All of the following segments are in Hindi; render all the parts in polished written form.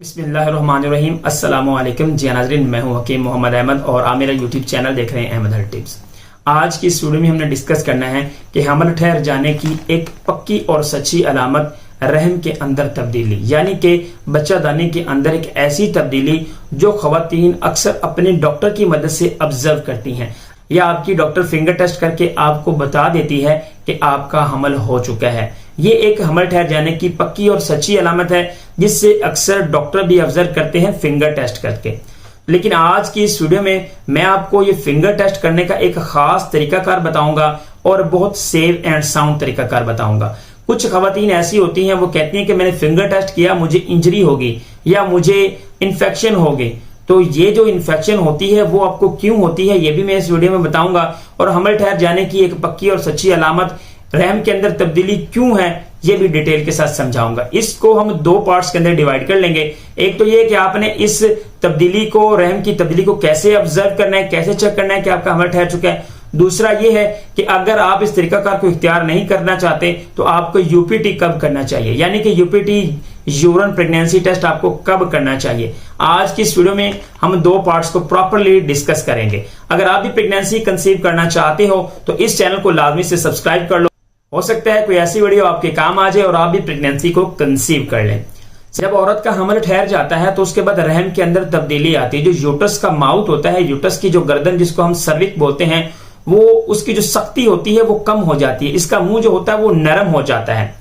बिस्मिल्लाहिर्रहमानिर्रहीम अस्सलामुअलैकुम जी नाज़रीन, मैं हूं हकीम मोहम्मद अहमद और आप मेरा यूट्यूब चैनल देख रहे हैं अहमद हेल्थ टिप्स। आज की इस वीडियो में हमने डिस्कस करना है कि हमल ठहर जाने की एक पक्की और सच्ची अलामत रहम के अंदर तब्दीली, यानी कि बच्चादानी के अंदर एक ऐसी तब्दीली जो खवातीन अक्सर अपने डॉक्टर की मदद से ऑब्जर्व करती हैं या आपकी डॉक्टर फिंगर टेस्ट करके आपको बता देती है कि आपका हमल हो चुका है। ये एक हमल ठहर जाने की पक्की और सच्ची अलामत है जिससे अक्सर डॉक्टर भी ऑब्जर्व करते हैं फिंगर टेस्ट करके। लेकिन आज की इस वीडियो में मैं आपको ये फिंगर टेस्ट करने का एक खास तरीकाकार बताऊंगा और बहुत सेफ एंड साउंड तरीकाकार बताऊंगा। कुछ खवातीन ऐसी होती हैं, वो कहती हैं कि मैंने फिंगर टेस्ट किया, मुझे इंजरी होगी या मुझे इन्फेक्शन होगी। तो ये जो इन्फेक्शन होती है वो आपको क्यों होती है ये भी मैं इस वीडियो में बताऊंगा, और हमल ठहर जाने की एक पक्की और सच्ची अलामत रहम के अंदर तब्दीली क्यों है ये भी डिटेल के साथ समझाऊंगा। इसको हम दो पार्ट्स के अंदर डिवाइड कर लेंगे। एक तो ये कि आपने इस तब्दीली को, रहम की तब्दीली को कैसे ऑब्जर्व करना है, कैसे चेक करना है कि आपका हमल ठहर चुका है। दूसरा ये है कि अगर आप इस तरीकाकार को इख्तियार नहीं करना चाहते तो आपको यूपीटी कब करना चाहिए, यानी कि यूपीटी यूरिन प्रेगनेंसी टेस्ट आपको कब करना चाहिए। आज की इस वीडियो में हम दो पार्ट्स को प्रॉपर्ली डिस्कस करेंगे। अगर आप भी प्रेगनेंसी कंसीव करना चाहते हो तो इस चैनल को लाजमी से सब्सक्राइब कर लो, हो सकता है कोई ऐसी वीडियो आपके काम आ जाए और आप भी प्रेगनेंसी को कंसीव कर लें। जब औरत का हमल ठहर जाता है तो उसके बाद रहम के अंदर तब्दीली आती है। जो यूट्रस का माउथ होता है, यूट्रस की जो गर्दन जिसको हम सर्विक बोलते हैं, वो उसकी जो शक्ति होती है वो कम हो जाती है। इसका मुंह जो होता है वो नरम हो जाता है।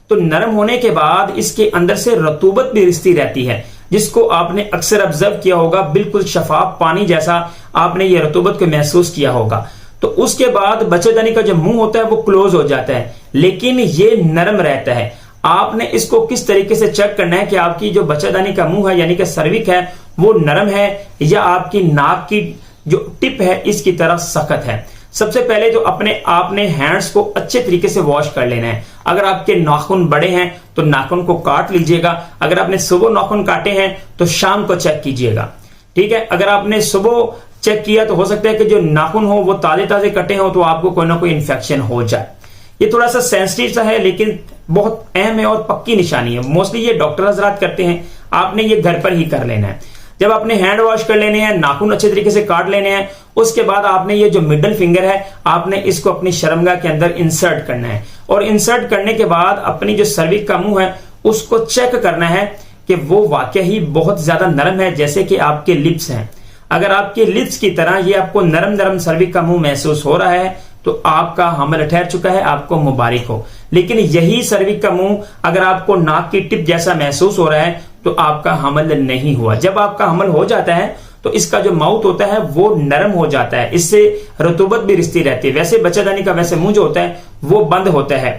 तो नरम होने के बाद इसके अंदर से रतूबत भी रिश्ती रहती है, जिसको आपने अक्सर ऑब्जर्व किया होगा, बिल्कुल शफाफ पानी जैसा आपने ये रतूबत को महसूस किया होगा। तो उसके बाद बच्चेदानी का जो मुंह होता है वो क्लोज हो जाता है, लेकिन ये नरम रहता है। आपने इसको किस तरीके से चेक करना है कि आपकी जो बच्चेदानी का मुंह है यानी कि सर्विक है वो नरम है या आपकी नाक की जो टिप है इसकी तरह सख्त है। सबसे पहले तो अपने आपने हैंड्स को अच्छे तरीके से वॉश कर लेना है। अगर आपके नाखून बड़े हैं तो नाखून को काट लीजिएगा। अगर आपने सुबह नाखून काटे हैं तो शाम को चेक कीजिएगा, ठीक है। अगर आपने सुबह चेक किया तो हो सकता है कि जो नाखून हो वो ताजे ताजे कटे हो तो आपको कोई ना कोई इन्फेक्शन हो जाए। ये थोड़ा सा सेंसिटिव सा है लेकिन बहुत अहम है और पक्की निशानी है। मोस्टली ये डॉक्टर हजरात करते हैं, आपने ये घर पर ही कर लेना है। जब आपने हैंड वॉश कर लेने हैं, नाखून अच्छे तरीके से काट लेने हैं, उसके बाद आपने ये जो मिडल फिंगर है आपने इसको अपनी शर्मगाह के अंदर इंसर्ट करना है। और इंसर्ट करने के बाद अपनी जो सर्विक का मुंह है उसको चेक करना है कि वो वाकई ही बहुत ज्यादा नरम है, जैसे कि आपके लिप्स हैं। अगर आपके लिप्स की तरह ये आपको नरम नरम सर्विक का मुंह महसूस हो रहा है तो आपका हमल ठहर चुका है, आपको मुबारक हो। लेकिन यही सर्विक का मुंह अगर आपको नाक की टिप जैसा महसूस हो रहा है तो आपका हमल नहीं हुआ। जब आपका हमल हो जाता है तो इसका जो माउथ होता है वो नरम हो जाता है, इससे रतूबत भी रिश्ती रहती है। वैसे बच्चेदानी का वैसे मुंह जो होता है वो बंद होता है,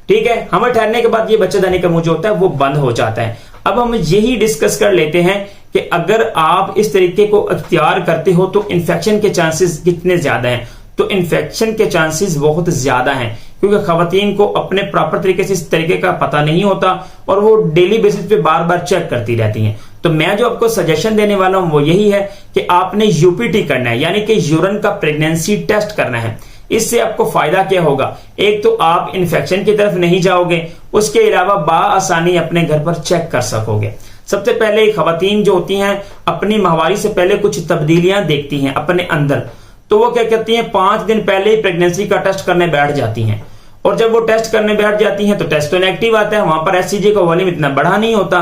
ठीक है। हमल ठहरने के बाद ये बच्चेदानी का मुंह जो होता है वो बंद हो जाता है। अब हम यही डिस्कस कर लेते हैं कि अगर आप इस तरीके को अख्तियार करते हो तो इन्फेक्शन के चांसेस कितने ज्यादा हैं। तो इन्फेक्शन के चांसेस बहुत ज्यादा हैं, क्योंकि खवातीन को अपने प्रॉपर तरीके से इस तरीके का पता नहीं होता और वो डेली बेसिस पे बार बार चेक करती रहती हैं। तो मैं जो आपको सजेशन देने वाला हूं वो यही है कि आपने यूपीटी करना है, यानी कि यूरिन का प्रेगनेंसी टेस्ट करना है। इससे आपको फायदा क्या होगा, एक तो आप इन्फेक्शन की तरफ नहीं जाओगे, उसके अलावा बाआसानी अपने घर पर चेक कर सकोगे। सबसे पहले खवातीन जो होती हैं अपनी माहवारी से पहले कुछ तब्दीलियां देखती हैं अपने अंदर, तो वो क्या करती हैं 5 दिन पहले ही प्रेगनेंसी का टेस्ट करने बैठ जाती हैं। और जब वो टेस्ट करने बैठ जाती हैं तो टेस्ट तो नेगेटिव आता है, वहां पर एचसीजी का वॉल्यूम इतना बड़ा नहीं होता।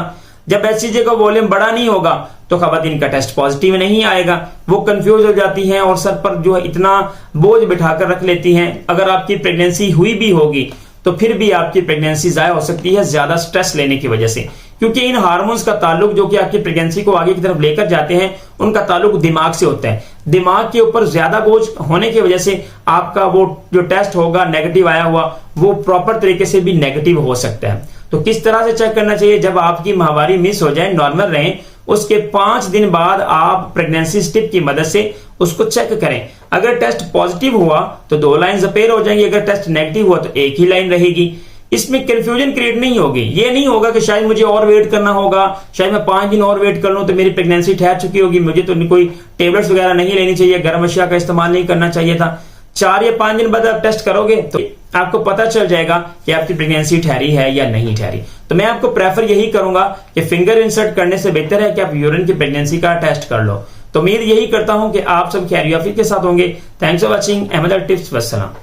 जब एचसीजी का वॉल्यूम बड़ा नहीं होगा तो खवातीन का टेस्ट पॉजिटिव नहीं आएगा, वो कंफ्यूज हो जाती हैं और सर पर जो है इतना बोझ बिठाकर रख लेती हैं। अगर आपकी प्रेगनेंसी हुई भी होगी तो फिर भी आपकी प्रेगनेंसी जाया हो सकती है ज्यादा स्ट्रेस लेने की वजह से, क्योंकि इन हार्मोन्स का ताल्लुक जो कि आपकी प्रेगनेंसी को आगे की तरफ लेकर जाते हैं उनका ताल्लुक दिमाग से होता है। दिमाग के ऊपर ज्यादा बोझ होने की वजह से आपका वो जो टेस्ट होगा नेगेटिव आया हुआ वो प्रॉपर तरीके से भी नेगेटिव हो सकता है। तो किस तरह से चेक करना चाहिए, जब आपकी माहवारी मिस हो जाए, नॉर्मल रहे, उसके 5 दिन बाद आप प्रेगनेंसी स्टिप की मदद से उसको चेक करें। अगर टेस्ट पॉजिटिव हुआ तो 2 लाइन अपेयर हो जाएंगी, अगर टेस्ट नेगेटिव हुआ तो 1 ही लाइन रहेगी। इसमें कंफ्यूजन क्रिएट नहीं होगी। ये नहीं होगा कि शायद मुझे और वेट करना होगा, शायद मैं 5 दिन और वेट कर लूं तो मेरी प्रेगनेंसी ठहर चुकी होगी, मुझे तो कोई टेबलेट्स वगैरह नहीं लेनी चाहिए, गर्म अशिया का इस्तेमाल नहीं करना चाहिए था। 4 या 5 दिन बाद आप टेस्ट करोगे तो आपको पता चल जाएगा कि आपकी प्रेगनेंसी ठहरी है या नहीं ठहरी। तो मैं आपको प्रेफर यही करूंगा कि फिंगर इंसर्ट करने से बेहतर है कि आप यूरिन की प्रेगनेंसी का टेस्ट कर लो। तो उम्मीद यही करता हूं कि आप सब खैरियत के साथ होंगे। Thanks for watching Ahmad tips. वस्सलाम।